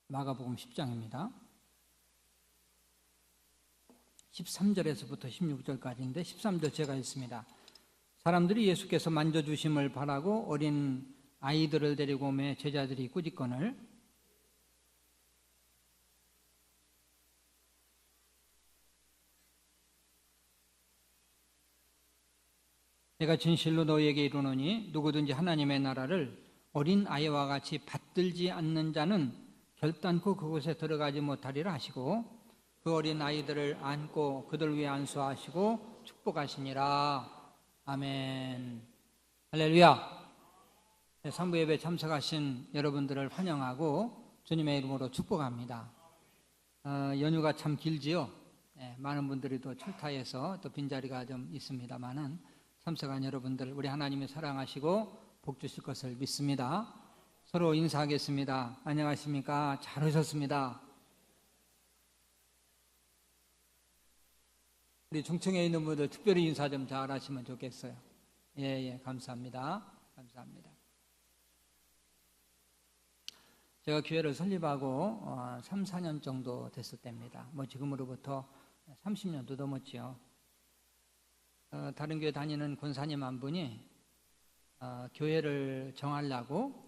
마가복음 10장입니다. 13절에서부터 16절까지인데 13절 제가 읽습니다. 사람들이 예수께서 만져주심을 바라고 어린 아이들을 데리고 오매 제자들이 꾸짖거늘 내가 진실로 너희에게 이르노니 누구든지 하나님의 나라를 어린 아이와 같이 받들지 않는 자는 결단코 그곳에 들어가지 못하리라 하시고 그 어린 아이들을 안고 그들 위에 안수하시고 축복하시니라. 아멘. 할렐루야. 산부 예배 참석하신 여러분들을 환영하고 주님의 이름으로 축복합니다. 연휴가 참 길지요. 많은 분들이 또 출타해서 또 빈자리가 좀 있습니다만은 참석한 여러분들 우리 하나님이 사랑하시고 복 주실 것을 믿습니다. 서로 인사하겠습니다. 안녕하십니까? 잘 오셨습니다. 우리 중청에 있는 분들 특별히 인사 좀 잘 하시면 좋겠어요. 예, 감사합니다. 감사합니다. 제가 교회를 설립하고 3, 4년 정도 됐을 때입니다. 지금으로부터 30년도 넘었지요. 다른 교회 다니는 권사님 한 분이 교회를 정하려고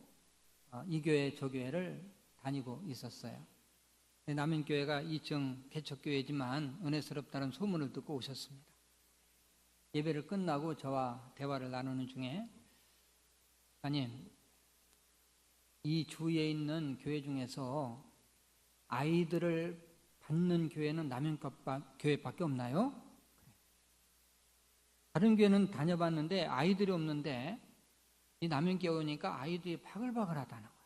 이 교회 저 교회를 다니고 있었어요. 남인교회가 2층 개척교회지만 은혜스럽다는 소문을 듣고 오셨습니다. 예배를 끝나고 저와 대화를 나누는 중에 목사님, 이 주위에 있는 교회 중에서 아이들을 받는 교회는 남인교회밖에 없나요? 다른 교회는 다녀봤는데 아이들이 없는데 이 남인교회 오니까 아이들이 바글바글하다는 거예요.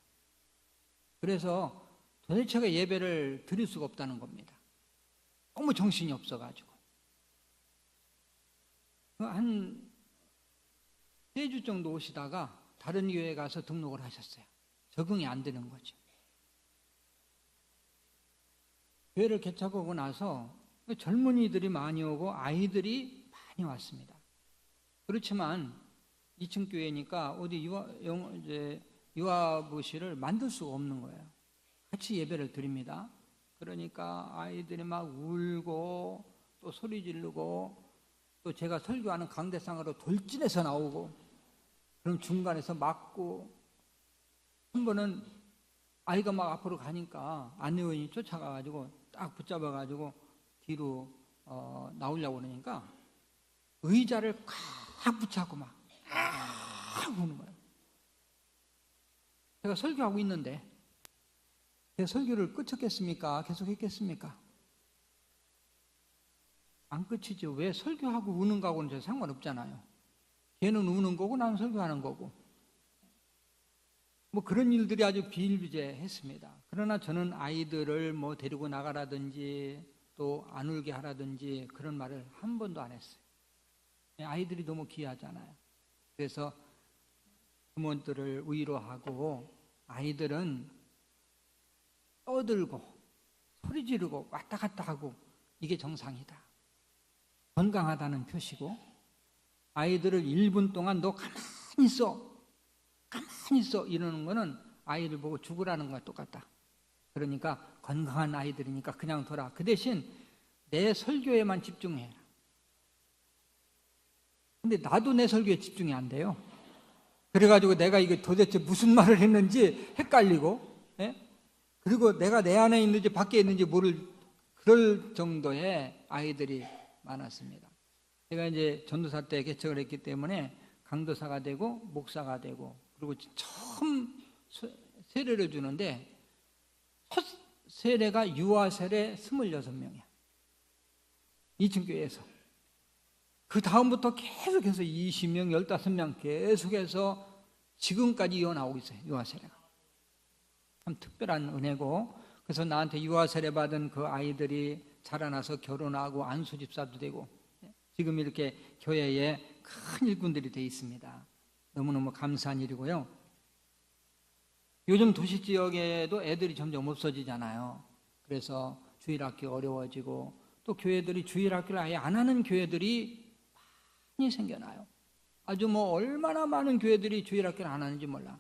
그래서 도대체가 예배를 드릴 수가 없다는 겁니다. 너무 정신이 없어가지고. 한 3주 정도 오시다가 다른 교회에 가서 등록을 하셨어요. 적응이 안 되는 거죠. 교회를 개척하고 나서 젊은이들이 많이 오고 아이들이 많이 왔습니다. 그렇지만 2층 교회니까 어디 유아부실을 만들 수가 없는 거예요. 같이 예배를 드립니다. 그러니까 아이들이 막 울고 또 소리 지르고 또 제가 설교하는 강대상으로 돌진해서 나오고 그럼 중간에서 막고 한 번은 아이가 막 앞으로 가니까 안내원이 쫓아가가지고 딱 붙잡아가지고 뒤로 나오려고 그러니까 의자를 꽉 붙잡고 막 우는 거예요. 제가 설교하고 있는데 제 설교를 끝쳤겠습니까? 계속했겠습니까? 안 끝이죠. 왜 설교하고 우는 거하고는 상관없잖아요. 걔는 우는 거고 나는 설교하는 거고 그런 일들이 아주 비일비재했습니다. 그러나 저는 아이들을 데리고 나가라든지 또 안 울게 하라든지 그런 말을 한 번도 안 했어요. 아이들이 너무 귀하잖아요. 그래서 부모들을 위로하고 아이들은 떠들고 소리 지르고 왔다 갔다 하고 이게 정상이다. 건강하다는 표시고 아이들을 1분 동안 너 가만히 있어 이러는 거는 아이를 보고 죽으라는 거와 똑같다. 그러니까 건강한 아이들이니까 그냥 둬라. 그 대신 내 설교에만 집중해. 근데 나도 내 설교에 집중이 안 돼요. 그래가지고 내가 이게 도대체 무슨 말을 했는지 헷갈리고 그리고 내가 내 안에 있는지 밖에 있는지 모를 그럴 정도의 아이들이 많았습니다. 제가 이제 전도사 때 개척을 했기 때문에 강도사가 되고 목사가 되고 그리고 처음 세례를 주는데 첫 세례가 유아 세례 26명이야. 2층 교회에서. 그 다음부터 계속해서 20명, 15명 계속해서 지금까지 이어나오고 있어요. 유아 세례가. 참 특별한 은혜고 그래서 나한테 유아 세례 받은 그 아이들이 자라나서 결혼하고 안수 집사도 되고 지금 이렇게 교회에 큰 일꾼들이 되어 있습니다. 너무너무 감사한 일이고요. 요즘 도시지역에도 애들이 점점 없어지잖아요. 그래서 주일학교 어려워지고 또 교회들이 주일학교를 아예 안 하는 교회들이 많이 생겨나요. 아주 얼마나 많은 교회들이 주일학교를 안 하는지 몰라.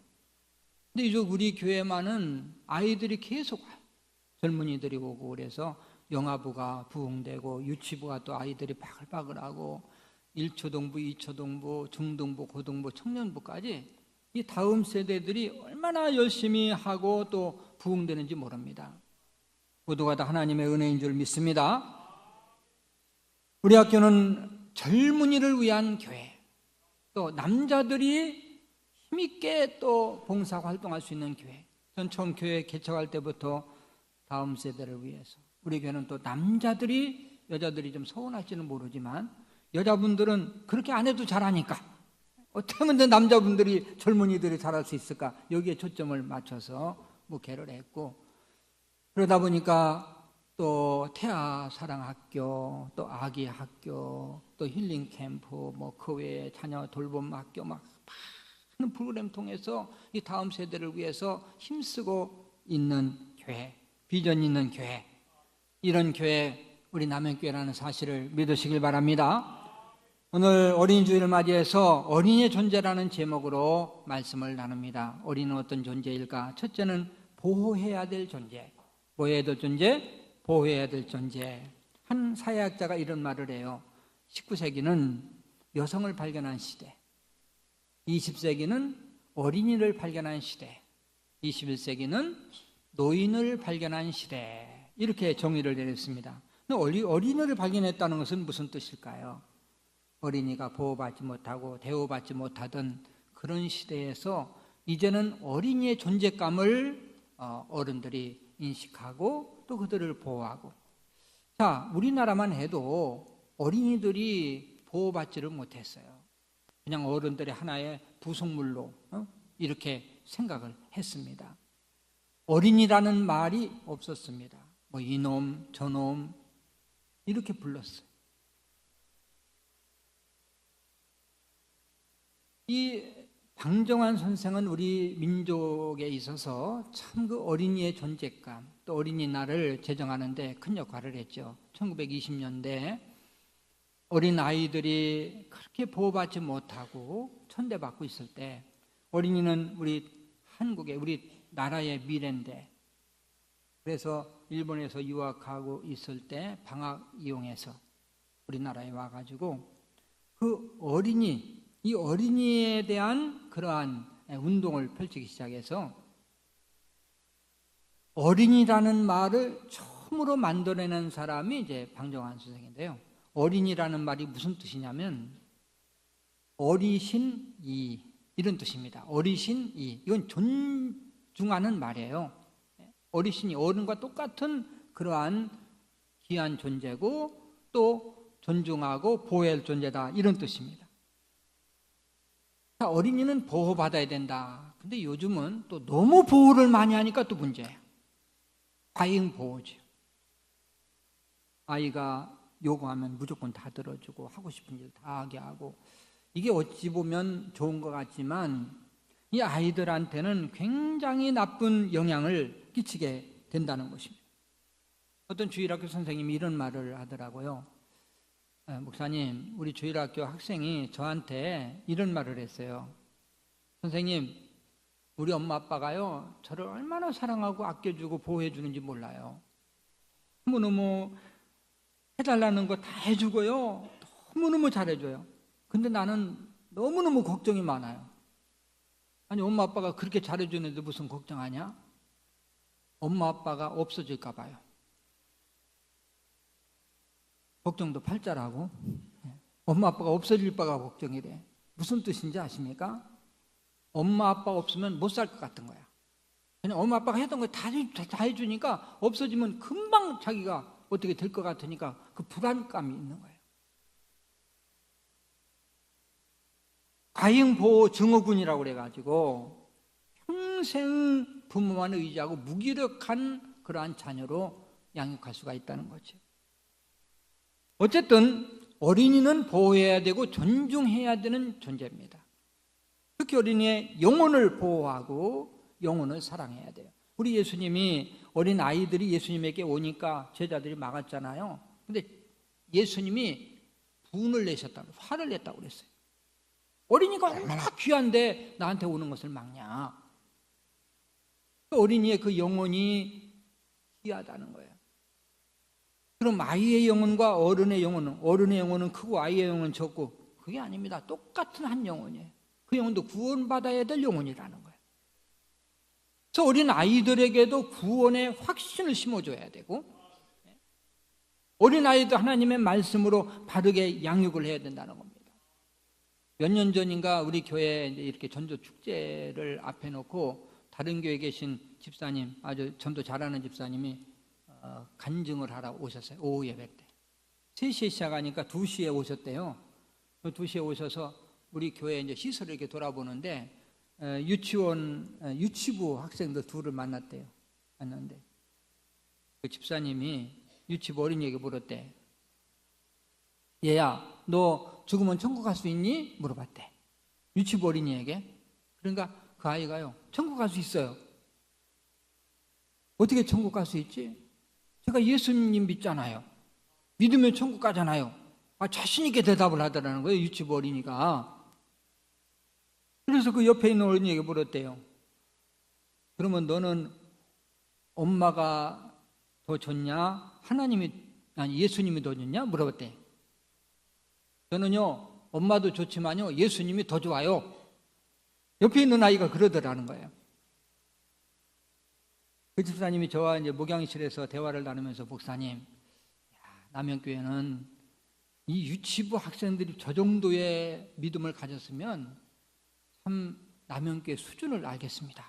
근데 이제 우리 교회만은 아이들이 계속 와요. 젊은이들이 오고 그래서 영아부가 부흥되고 유치부가 또 아이들이 바글바글하고 1초동부, 2초동부, 중등부, 고등부, 청년부까지 이 다음 세대들이 얼마나 열심히 하고 또 부흥되는지 모릅니다. 모두가 다 하나님의 은혜인 줄 믿습니다. 우리 학교는 젊은이를 위한 교회, 또 남자들이 힘있게 또 봉사하고 활동할 수 있는 교회. 전 처음 교회 개척할 때부터 다음 세대를 위해서 우리 교회는 또 남자들이, 여자들이 좀 서운할지는 모르지만 여자분들은 그렇게 안 해도 잘하니까 어떻게 하면 남자분들이, 젊은이들이 잘할 수 있을까, 여기에 초점을 맞춰서 목회를 했고, 그러다 보니까 또 태아 사랑학교, 또 아기 학교, 또 힐링 캠프, 뭐 그 외에 자녀 돌봄 학교, 막 많은 프로그램 통해서 이 다음 세대를 위해서 힘쓰고 있는 교회, 비전 있는 교회, 이런 교회 우리 남현교회라는 사실을 믿으시길 바랍니다. 오늘 어린이 주일을 맞이해서 어린이의 존재라는 제목으로 말씀을 나눕니다. 어린이는 어떤 존재일까? 첫째는 보호해야 될 존재. 뭐 해야 될 존재? 보호해야 될 존재. 한 사회학자가 이런 말을 해요. 19세기는 여성을 발견한 시대, 20세기는 어린이를 발견한 시대, 21세기는 노인을 발견한 시대, 이렇게 정의를 내렸습니다. 어린이를 발견했다는 것은 무슨 뜻일까요? 어린이가 보호받지 못하고 대우받지 못하던 그런 시대에서 이제는 어린이의 존재감을 어른들이 인식하고 또 그들을 보호하고, 자, 우리나라만 해도 어린이들이 보호받지를 못했어요. 그냥 어른들의 하나의 부속물로 이렇게 생각을 했습니다. 어린이라는 말이 없었습니다. 뭐 이놈 저놈 이렇게 불렀어요. 이 방정환 선생은 우리 민족에 있어서 참 그 어린이의 존재감, 또 어린이날을 제정하는데 큰 역할을 했죠. 1920년대 어린 아이들이 그렇게 보호받지 못하고 천대받고 있을 때, 어린이는 우리 한국의, 우리 나라의 미래인데, 그래서 일본에서 유학하고 있을 때 방학 이용해서 우리나라에 와가지고 그 어린이, 이 어린이에 대한 그러한 운동을 펼치기 시작해서 어린이라는 말을 처음으로 만들어낸 사람이 이제 방정환 선생인데요. 어린이라는 말이 무슨 뜻이냐면 어리신이, 이런 뜻입니다. 어리신이, 이건 존중하는 말이에요. 어리신이 어른과 똑같은 그러한 귀한 존재고 또 존중하고 보호할 존재다, 이런 뜻입니다. 어린이는 보호받아야 된다. 근데 요즘은 또 너무 보호를 많이 하니까 또 문제예요. 과잉 보호죠. 아이가 요구하면 무조건 다 들어주고 하고 싶은 일 다 하게 하고, 이게 어찌 보면 좋은 것 같지만 이 아이들한테는 굉장히 나쁜 영향을 끼치게 된다는 것입니다. 어떤 주일학교 선생님이 이런 말을 하더라고요. 목사님, 우리 주일학교 학생이 저한테 이런 말을 했어요. 선생님, 우리 엄마 아빠가요 저를 얼마나 사랑하고 아껴주고 보호해 주는지 몰라요. 너무너무 해달라는 거 다 해주고요, 너무너무 잘해줘요. 근데 나는 너무너무 걱정이 많아요. 아니, 엄마 아빠가 그렇게 잘해주는데 무슨 걱정하냐? 엄마 아빠가 없어질까 봐요. 걱정도 팔자라고. 엄마 아빠가 없어질까가 걱정이래. 무슨 뜻인지 아십니까? 엄마 아빠가 없으면 못 살 것 같은 거야. 그냥 엄마 아빠가 했던 거 다 해주니까 없어지면 금방 자기가 어떻게 될 것 같으니까 그 불안감이 있는 거예요. 과잉보호 증후군이라고 그래가지고 평생 부모만 의지하고 무기력한 그러한 자녀로 양육할 수가 있다는 거죠. 어쨌든 어린이는 보호해야 되고 존중해야 되는 존재입니다. 특히 어린이의 영혼을 보호하고 영혼을 사랑해야 돼요. 우리 예수님이, 어린 아이들이 예수님에게 오니까 제자들이 막았잖아요. 근데 예수님이 분을 내셨다고, 화를 냈다고 그랬어요. 어린이가 얼마나 귀한데 나한테 오는 것을 막냐. 어린이의 그 영혼이 귀하다는 거예요. 그럼 아이의 영혼과 어른의 영혼은 크고 아이의 영혼은 적고, 그게 아닙니다. 똑같은 한 영혼이에요. 그 영혼도 구원받아야 될 영혼이라는 거예요. 그래서 어린 아이들에게도 구원의 확신을 심어줘야 되고, 어린 아이도 하나님의 말씀으로 바르게 양육을 해야 된다는 겁니다. 몇 년 전인가 우리 교회에 이렇게 전도 축제를 앞에 놓고 다른 교회에 계신 집사님, 아주 전도 잘하는 집사님이 간증을 하러 오셨어요. 오후 예배 때 3시에 시작하니까 2시에 오셨대요. 2시에 오셔서 우리 교회 이제 시설을 이렇게 돌아보는데 유치부 학생들 둘을 만났대요. 만났는데 그 집사님이 유치부 어린이에게 물었대. 얘야, 너 죽으면 천국 갈 수 있니? 물어봤대. 유치부 어린이에게. 그러니까 그 아이가요, 천국 갈 수 있어요. 어떻게 천국 갈 수 있지? 제가 예수님 믿잖아요. 믿으면 천국 가잖아요. 자신 있게 대답을 하더라는 거예요, 유치부 어린이가. 그래서 그 옆에 있는 어린이에게 물었대요. 그러면 너는 엄마가 더 좋냐? 예수님이 더 좋냐? 물어봤대. 저는요, 엄마도 좋지만요, 예수님이 더 좋아요. 옆에 있는 아이가 그러더라는 거예요. 그 집사님이 저와 이제 목양실에서 대화를 나누면서, 목사님, 남영교회는 이 유치부 학생들이 저 정도의 믿음을 가졌으면 참 남영교회 수준을 알겠습니다.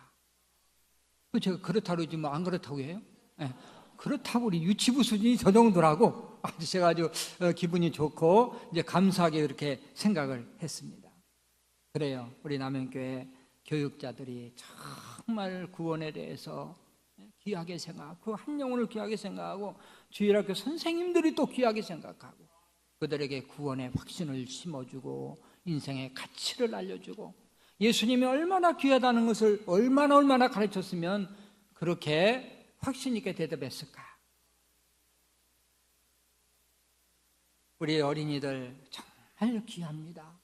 제가 그렇다고 그러지 뭐 안 그렇다고 해요? 네. 그렇다고 우리 유치부 수준이 저 정도라고 제가 아주 기분이 좋고 이제 감사하게 그렇게 생각을 했습니다. 그래요. 우리 남영교회 교육자들이 정말 구원에 대해서 귀하게 생각하고, 한 영혼을 귀하게 생각하고, 주일학교 선생님들이 또 귀하게 생각하고, 그들에게 구원의 확신을 심어주고 인생의 가치를 알려주고, 예수님이 얼마나 귀하다는 것을 얼마나 가르쳤으면 그렇게 확신 있게 대답했을까. 우리 어린이들 정말 귀합니다.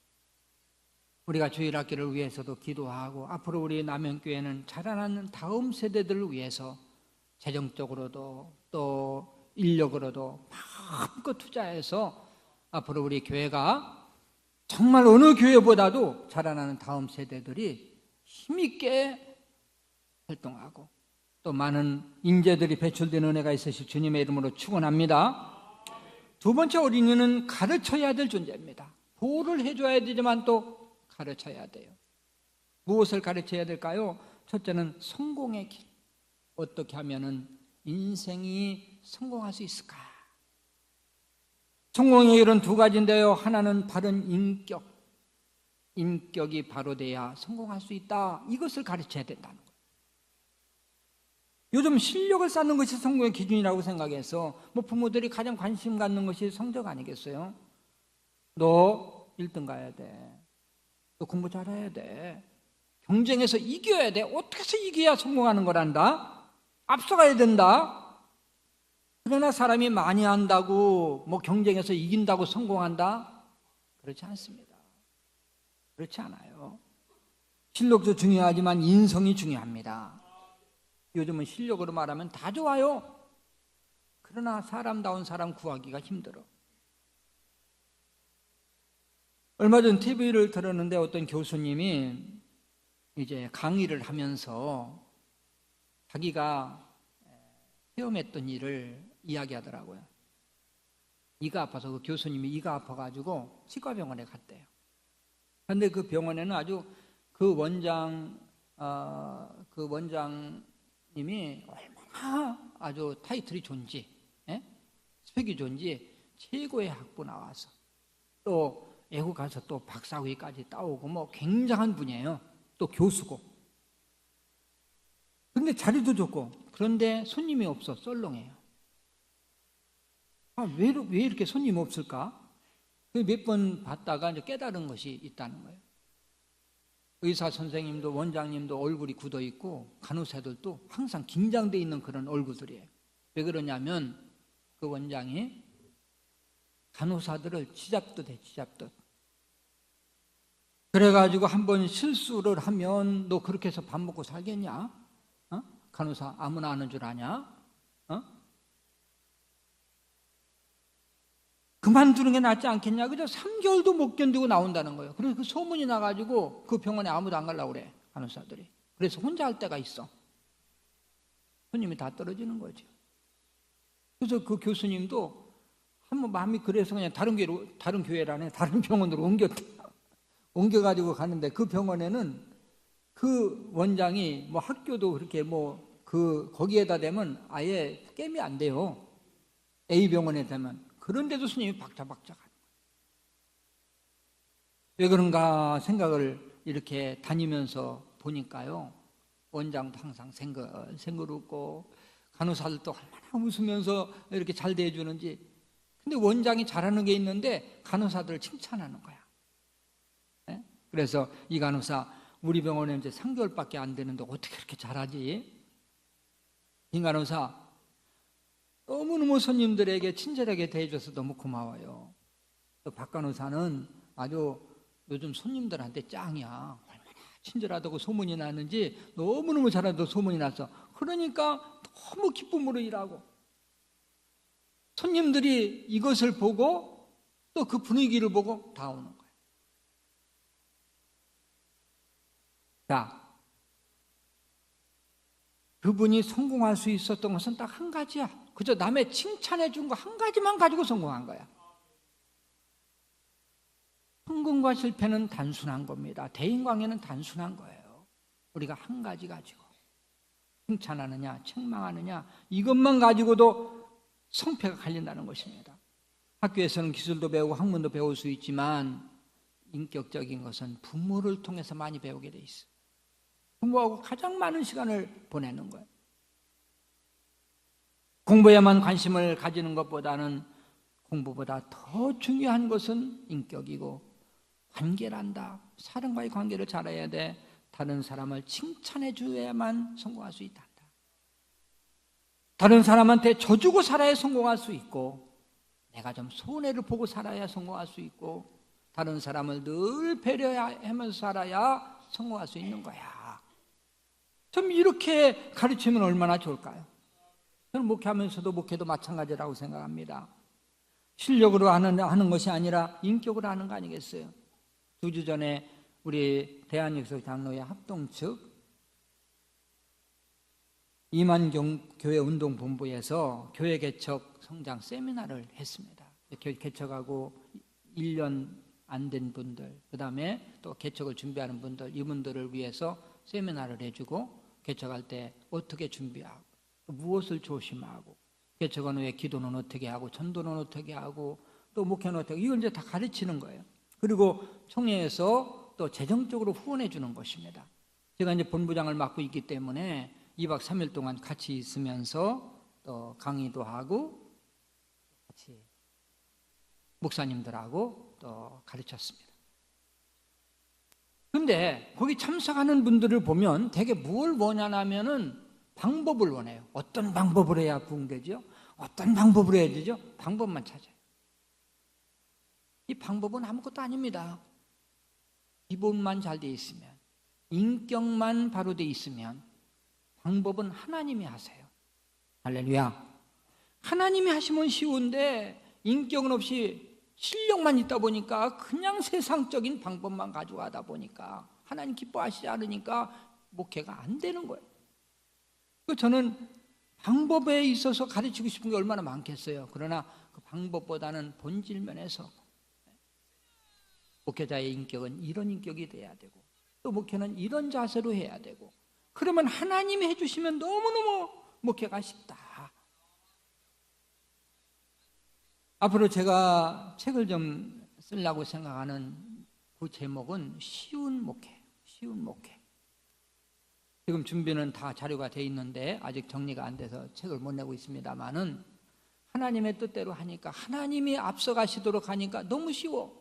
우리가 주일학교를 위해서도 기도하고, 앞으로 우리 남영교회는 자라나는 다음 세대들을 위해서 재정적으로도 또 인력으로도 마음껏 투자해서 앞으로 우리 교회가 정말 어느 교회보다도 자라나는 다음 세대들이 힘있게 활동하고 또 많은 인재들이 배출되는 은혜가 있으실 주님의 이름으로 축원합니다. 두 번째, 어린이는 가르쳐야 될 존재입니다. 보호를 해줘야 되지만 또 가르쳐야 돼요. 무엇을 가르쳐야 될까요? 첫째는 성공의 길. 어떻게 하면은 인생이 성공할 수 있을까? 성공의 길은 두 가지인데요. 하나는 바른 인격이 바로 돼야 성공할 수 있다. 이것을 가르쳐야 된다는 거예요. 요즘 실력을 쌓는 것이 성공의 기준이라고 생각해서 부모들이 가장 관심 갖는 것이 성적 아니겠어요? 너 1등 가야 돼. 너 공부 잘해야 돼. 경쟁에서 이겨야 돼. 어떻게 해서 이겨야 성공하는 거란다? 앞서가야 된다. 그러나 사람이 많이 한다고 경쟁에서 이긴다고 성공한다? 그렇지 않습니다. 그렇지 않아요. 실력도 중요하지만 인성이 중요합니다. 요즘은 실력으로 말하면 다 좋아요. 그러나 사람다운 사람 구하기가 힘들어. 얼마 전 TV를 들었는데 어떤 교수님이 이제 강의를 하면서 자기가 체험했던 일을 이야기하더라고요. 이가 아파서, 그 교수님이 이가 아파가지고 치과병원에 갔대요. 그런데 그 병원에는 아주 그 원장님이 얼마나 아주 타이틀이 좋은지, 스펙이 좋은지 최고의 학부 나와서 또 외국 가서 또 박사학위까지 따오고 굉장한 분이에요. 또 교수고. 그런데 자리도 좋고, 그런데 손님이 없어. 썰렁해요. 왜 이렇게 손님이 없을까? 몇 번 봤다가 이제 깨달은 것이 있다는 거예요. 의사 선생님도 원장님도 얼굴이 굳어 있고 간호사들도 항상 긴장되어 있는 그런 얼굴들이에요. 왜 그러냐면 그 원장이 간호사들을 쥐잡듯 해, 쥐잡듯. 그래가지고 한번 실수를 하면 너 그렇게 해서 밥 먹고 살겠냐? 간호사 아무나 하는 줄 아냐? 어? 그만두는 게 낫지 않겠냐? 그죠? 3개월도 못 견디고 나온다는 거예요. 그래서 그 소문이 나가지고 그 병원에 아무도 안 가려고 그래, 간호사들이. 그래서 혼자 할 때가 있어. 손님이 다 떨어지는 거죠. 그래서 그 교수님도 한번 마음이 그래서 그냥 다른 교회라네, 다른 병원으로 옮겨가지고 가는데, 그 병원에는 그 원장이 뭐 학교도 그렇게 거기에다 대면 아예 게임이 안 돼요. A병원에 되면. 그런데도 스님이 박자박자 가는 거예요. 왜 그런가 생각을 이렇게 다니면서 보니까요, 원장도 항상 생글 웃고, 간호사들도 얼마나 웃으면서 이렇게 잘 대해주는지. 근데 원장이 잘하는 게 있는데 간호사들을 칭찬하는 거야. 네? 그래서 이 간호사, 우리 병원에 이제 3개월밖에 안 되는데 어떻게 그렇게 잘하지? 이 간호사 너무너무 손님들에게 친절하게 대해줘서 너무 고마워요. 또 박 간호사는 아주 요즘 손님들한테 짱이야. 얼마나 친절하다고 소문이 났는지, 너무너무 잘하다고 소문이 났어. 그러니까 너무 기쁨으로 일하고, 손님들이 이것을 보고 또 그 분위기를 보고 다 오는 거예요. 자, 그분이 성공할 수 있었던 것은 딱 한 가지야. 그저 남의 칭찬해 준 거 한 가지만 가지고 성공한 거야. 성공과 실패는 단순한 겁니다. 대인관계는 단순한 거예요. 우리가 한 가지 가지고 칭찬하느냐 책망하느냐, 이것만 가지고도 성패가 갈린다는 것입니다. 학교에서는 기술도 배우고 학문도 배울 수 있지만 인격적인 것은 부모를 통해서 많이 배우게 돼 있어요. 부모하고 가장 많은 시간을 보내는 거예요. 공부에만 관심을 가지는 것보다는, 공부보다 더 중요한 것은 인격이고 관계란다. 사람과의 관계를 잘해야 돼. 다른 사람을 칭찬해 줘야만 성공할 수 있다. 다른 사람한테 져주고 살아야 성공할 수 있고, 내가 좀 손해를 보고 살아야 성공할 수 있고, 다른 사람을 늘 배려하면서 살아야 성공할 수 있는 거야. 좀 이렇게 가르치면 얼마나 좋을까요? 저는 목회하면서도, 목회도 마찬가지라고 생각합니다. 실력으로 하는 것이 아니라 인격으로 하는 거 아니겠어요? 2주 전에 우리 대한역석 장로회 합동 측 이만경 교회 운동본부에서 교회 개척 성장 세미나를 했습니다. 개척하고 1년 안 된 분들, 그 다음에 또 개척을 준비하는 분들, 이분들을 위해서 세미나를 해주고, 개척할 때 어떻게 준비하고, 또 무엇을 조심하고, 개척한 후에 기도는 어떻게 하고, 전도는 어떻게 하고, 또 목회는 어떻게 하고, 이걸 이제 다 가르치는 거예요. 그리고 총회에서 또 재정적으로 후원해 주는 것입니다. 제가 이제 본부장을 맡고 있기 때문에 2박 3일 동안 같이 있으면서 또 강의도 하고, 같이 목사님들하고 또 가르쳤습니다. 근데 거기 참석하는 분들을 보면 되게 뭘 원하냐면은 방법을 원해요. 어떤 방법을 해야 부흥되죠? 어떤 방법을 해야 되죠? 방법만 찾아요. 이 방법은 아무것도 아닙니다. 기본만 잘 돼 있으면, 인격만 바로 돼 있으면, 방법은 하나님이 하세요. 할렐루야. 하나님이 하시면 쉬운데, 인격은 없이 실력만 있다 보니까 그냥 세상적인 방법만 가지고 하다 보니까 하나님 기뻐하시지 않으니까 목회가 안 되는 거예요. 저는 방법에 있어서 가르치고 싶은 게 얼마나 많겠어요. 그러나 그 방법보다는 본질 면에서 목회자의 인격은 이런 인격이 돼야 되고, 또 목회는 이런 자세로 해야 되고, 그러면 하나님이 해주시면 너무너무 목회가 쉽다. 앞으로 제가 책을 좀 쓰려고 생각하는 그 제목은 쉬운 목회. 쉬운 목회. 지금 준비는 다 자료가 돼 있는데 아직 정리가 안 돼서 책을 못 내고 있습니다만은, 하나님의 뜻대로 하니까, 하나님이 앞서가시도록 하니까 너무 쉬워.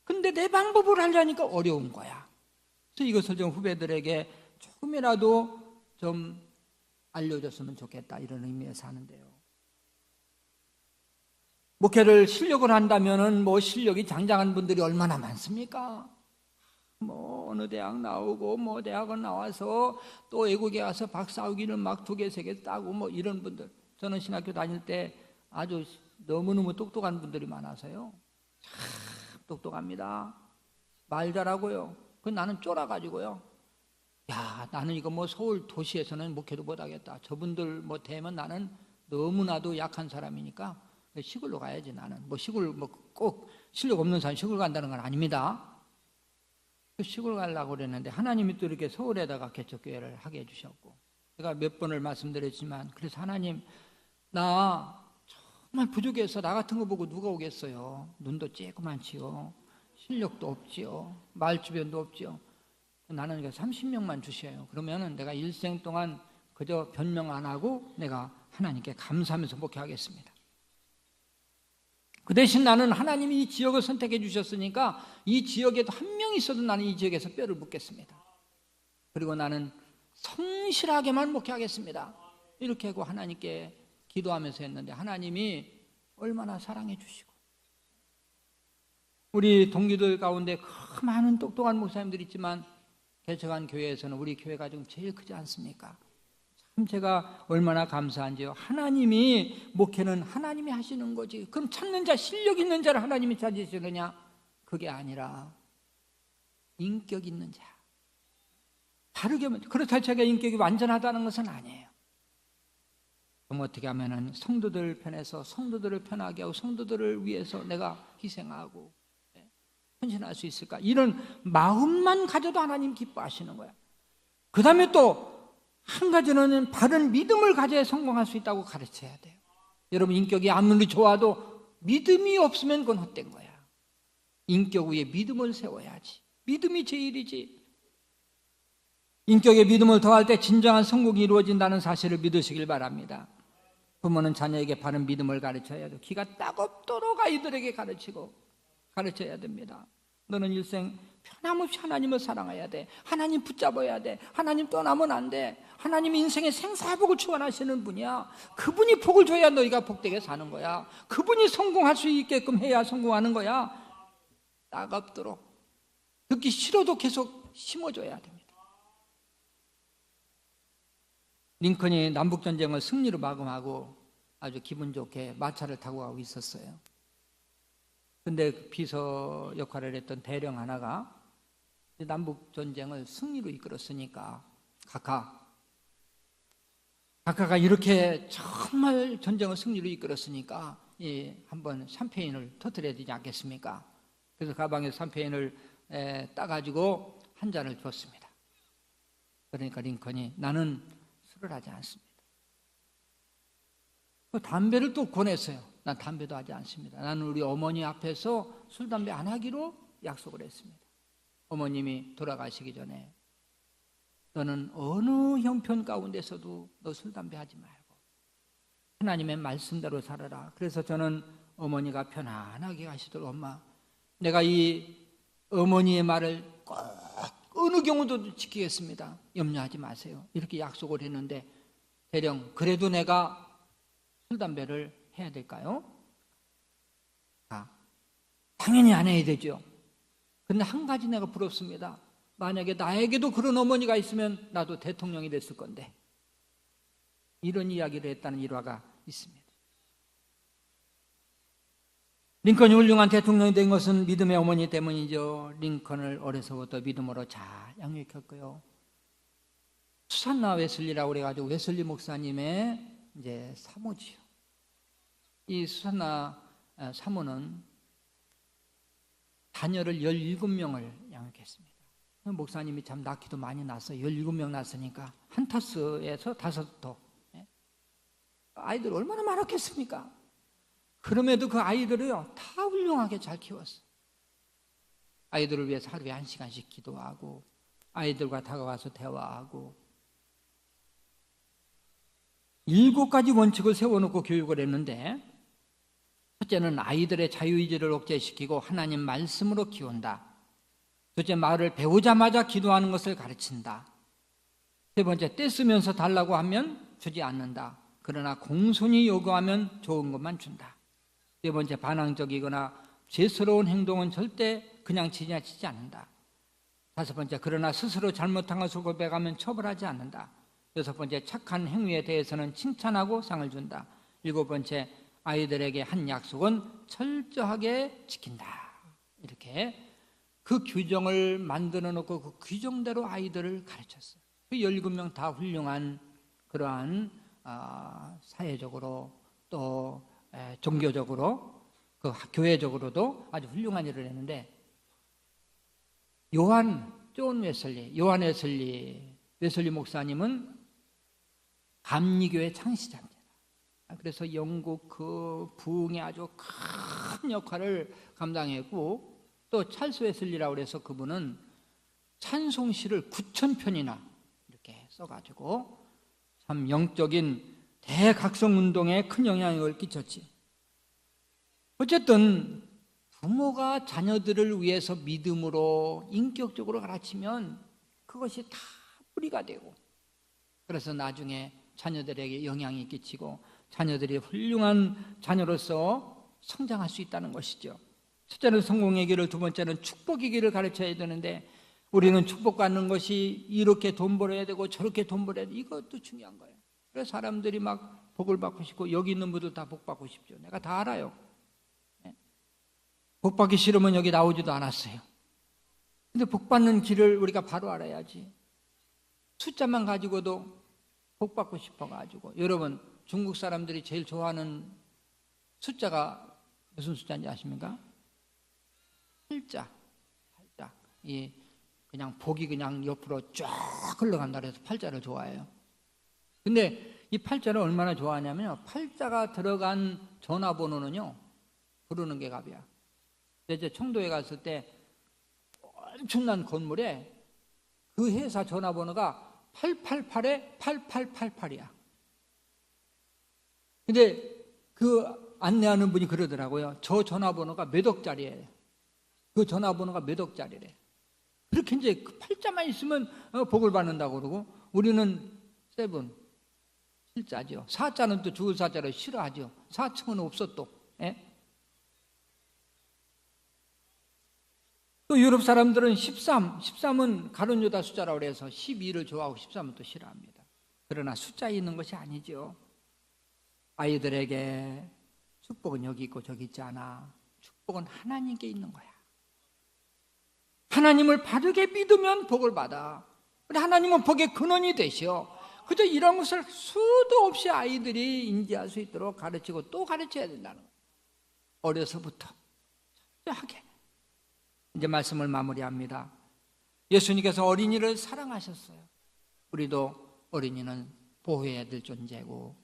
근데 내 방법으로 하려니까 어려운 거야. 그래서 이것을 좀 후배들에게 조금이라도 좀 알려줬으면 좋겠다, 이런 의미에서 하는데요. 목회를 실력을 한다면은 뭐 실력이 장장한 분들이 얼마나 많습니까? 뭐 어느 대학 나오고 뭐 대학원 나와서 또 외국에 가서 박사학위를 막 2개, 3개 따고 뭐 이런 분들. 저는 신학교 다닐 때 아주 너무너무 똑똑한 분들이 많아서요. 참 똑똑합니다. 말 잘하고요. 그 나는 쫄아가지고요. 야, 나는 이거 뭐 서울 도시에서는 목회도 못하겠다. 저분들 뭐 되면 나는 너무나도 약한 사람이니까 시골로 가야지. 나는 뭐 시골 뭐 꼭 실력 없는 사람 시골 간다는 건 아닙니다. 시골 가려고 그랬는데 하나님이 또 이렇게 서울에다가 개척교회를 하게 해주셨고, 제가 몇 번을 말씀드렸지만, 그래서 하나님, 나 정말 부족해서 나 같은 거 보고 누가 오겠어요. 눈도 쬐그만치요, 실력도 없지요, 말주변도 없지요. 나는 30명만 주셔요. 그러면은 내가 일생 동안 그저 변명 안 하고 내가 하나님께 감사하면서 목회하겠습니다. 그 대신 나는 하나님이 이 지역을 선택해 주셨으니까 이 지역에도 한 명 있어도 나는 이 지역에서 뼈를 묻겠습니다. 그리고 나는 성실하게만 목회하겠습니다. 이렇게 하고 하나님께 기도하면서 했는데 하나님이 얼마나 사랑해 주시고, 우리 동기들 가운데 그 많은 똑똑한 목사님들이 있지만 개척한 교회에서는 우리 교회가 좀 제일 크지 않습니까? 참 제가 얼마나 감사한지요. 하나님이, 목회는 하나님이 하시는 거지. 그럼 찾는 자, 실력 있는 자를 하나님이 찾으시느냐? 그게 아니라 인격 있는 자. 다르게, 그렇다고 제가 인격이 완전하다는 것은 아니에요. 그럼 어떻게 하면은 성도들 편에서 성도들을 편하게 하고 성도들을 위해서 내가 희생하고 헌신할 수 있을까? 이런 마음만 가져도 하나님 기뻐하시는 거야. 그 다음에 또 한 가지는 바른 믿음을 가져야 성공할 수 있다고 가르쳐야 돼요. 여러분, 인격이 아무리 좋아도 믿음이 없으면 그건 헛된 거야. 인격 위에 믿음을 세워야지. 믿음이 제일이지. 인격에 믿음을 더할 때 진정한 성공이 이루어진다는 사실을 믿으시길 바랍니다. 부모는 자녀에게 바른 믿음을 가르쳐야 돼요. 기가 따갑도록 아이들에게 가르쳐야 됩니다. 너는 일생 변함없이 하나님을 사랑해야 돼. 하나님 붙잡아야 돼. 하나님 떠나면 안 돼. 하나님 인생의 생사복을 축원하시는 분이야. 그분이 복을 줘야 너희가 복되게 사는 거야. 그분이 성공할 수 있게끔 해야 성공하는 거야. 따갑도록, 듣기 싫어도 계속 심어줘야 됩니다. 링컨이 남북전쟁을 승리로 마감하고 아주 기분 좋게 마차를 타고 가고 있었어요. 근데 비서 역할을 했던 대령 하나가 남북전쟁을 승리로 이끌었으니까 각하가 이렇게 정말 전쟁을 승리로 이끌었으니까 한번 샴페인을 터뜨려야 되지 않겠습니까? 그래서 가방에서 샴페인을 따가지고 한 잔을 줬습니다. 그러니까 링컨이 나는 술을 하지 않습니다. 담배를 또 권했어요. 난 담배도 하지 않습니다. 나는 우리 어머니 앞에서 술, 담배 안 하기로 약속을 했습니다. 어머님이 돌아가시기 전에 너는 어느 형편 가운데서도 너 술, 담배 하지 말고 하나님의 말씀대로 살아라. 그래서 저는 어머니가 편안하게 가시도록, 엄마, 내가 이 어머니의 말을 꼭 어느 경우도 지키겠습니다. 염려하지 마세요. 이렇게 약속을 했는데 대령, 그래도 내가 술, 담배를 해야 될까요? 당연히 안 해야 되죠. 근데 한 가지 내가 부럽습니다. 만약에 나에게도 그런 어머니가 있으면 나도 대통령이 됐을 건데. 이런 이야기를 했다는 일화가 있습니다. 링컨이 훌륭한 대통령이 된 것은 믿음의 어머니 때문이죠. 링컨을 어려서부터 믿음으로 잘 양육했고요. 수산나 웨슬리라고 그래가지고 웨슬리 목사님의 이제 사모지요. 이 수산나 사모는 자녀를 17명을 양육했습니다. 목사님이 참 낳기도 많이 낳았어요. 17명 낳았으니까 한 타스에서 5터. 아이들 얼마나 많았겠습니까? 그럼에도 그 아이들을요 다 훌륭하게 잘 키웠어요. 아이들을 위해서 하루에 1시간씩 기도하고 아이들과 다가가서 대화하고 7가지 원칙을 세워놓고 교육을 했는데, 첫째는 아이들의 자유의지를 억제시키고 하나님 말씀으로 키운다. 둘째, 말을 배우자마자 기도하는 것을 가르친다. 세 번째, 떼쓰면서 달라고 하면 주지 않는다. 그러나 공손히 요구하면 좋은 것만 준다. 네 번째, 반항적이거나 죄스러운 행동은 절대 그냥 지나치지 않는다. 5번째, 그러나 스스로 잘못한 것을 고백하면 처벌하지 않는다. 6번째, 착한 행위에 대해서는 칭찬하고 상을 준다. 7번째, 아이들에게 한 약속은 철저하게 지킨다. 이렇게 그 규정을 만들어 놓고 그 규정대로 아이들을 가르쳤어요. 그 17명 다 훌륭한 그러한 사회적으로 또 종교적으로 그 교회적으로도 아주 훌륭한 일을 했는데, 존 웨슬리, 요한 웨슬리 목사님은 감리교의 창시자입니다. 그래서 영국 그 부흥에 아주 큰 역할을 감당했고, 또 찰스 웨슬리라고 해서 그분은 찬송시를 9,000편이나 이렇게 써가지고 참 영적인 대각성 운동에 큰 영향을 끼쳤지. 어쨌든 부모가 자녀들을 위해서 믿음으로 인격적으로 가르치면 그것이 다 뿌리가 되고, 그래서 나중에 자녀들에게 영향이 끼치고 자녀들이 훌륭한 자녀로서 성장할 수 있다는 것이죠. 첫째는 성공의 길을, 두 번째는 축복의 길을 가르쳐야 되는데, 우리는 축복받는 것이 이렇게 돈 벌어야 되고 저렇게 돈 벌어야 되고, 이것도 중요한 거예요. 그래서 사람들이 막 복을 받고 싶고, 여기 있는 분들 다 복 받고 싶죠. 내가 다 알아요. 복 받기 싫으면 여기 나오지도 않았어요. 근데 복 받는 길을 우리가 바로 알아야지. 숫자만 가지고도 복 받고 싶어가지고. 여러분, 중국 사람들이 제일 좋아하는 숫자가 무슨 숫자인지 아십니까? 8자. 이 그냥 복이 그냥 옆으로 쫙 흘러간다 그래서 8자를 좋아해요. 근데 이 8자를 얼마나 좋아하냐면요, 8자가 들어간 전화번호는요, 부르는 게 값이야. 이제 청도에 갔을 때 엄청난 건물에 그 회사 전화번호가 888에 8888이야. 근데 그 안내하는 분이 그러더라고요. 저 전화번호가 몇 억짜리예요. 그 전화번호가 몇 억짜리래. 그렇게 이제 그 8자만 있으면 복을 받는다고 그러고, 우리는 7, 7자죠. 4자는 또 죽을 4자를 싫어하죠. 4층은 없어 또. 예? 또 유럽 사람들은 13은 가룟 유다 숫자라고 해서 12를 좋아하고 13은 또 싫어합니다. 그러나 숫자에 있는 것이 아니죠. 아이들에게 축복은 여기 있고 저기 있지 않아. 축복은 하나님께 있는 거야. 하나님을 바르게 믿으면 복을 받아. 하나님은 복의 근원이 되시오. 그저 이런 것을 수도 없이 아이들이 인지할 수 있도록 가르치고 또 가르쳐야 된다는 거예요. 어려서부터 철저하게. 이제 말씀을 마무리합니다. 예수님께서 어린이를 사랑하셨어요. 우리도 어린이는 보호해야 될 존재고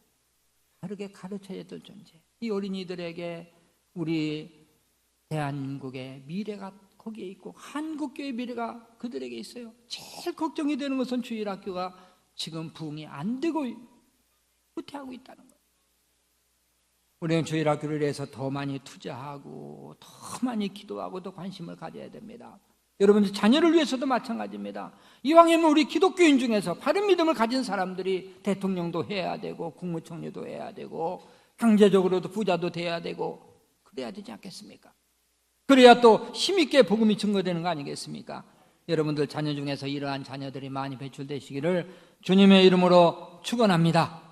바르게 가르쳐야 될 존재. 이 어린이들에게 우리 대한민국의 미래가 거기에 있고 한국교회의 미래가 그들에게 있어요. 제일 걱정이 되는 것은 주일학교가 지금 부흥이 안 되고 후퇴하고 있다는 거예요. 우리는 주일학교를 위해서 더 많이 투자하고 더 많이 기도하고 더 관심을 가져야 됩니다. 여러분들 자녀를 위해서도 마찬가지입니다. 이왕이면 우리 기독교인 중에서 바른 믿음을 가진 사람들이 대통령도 해야 되고 국무총리도 해야 되고 경제적으로도 부자도 돼야 되고 그래야 되지 않겠습니까? 그래야 또 힘있게 복음이 증거되는 거 아니겠습니까? 여러분들 자녀 중에서 이러한 자녀들이 많이 배출되시기를 주님의 이름으로 축원합니다.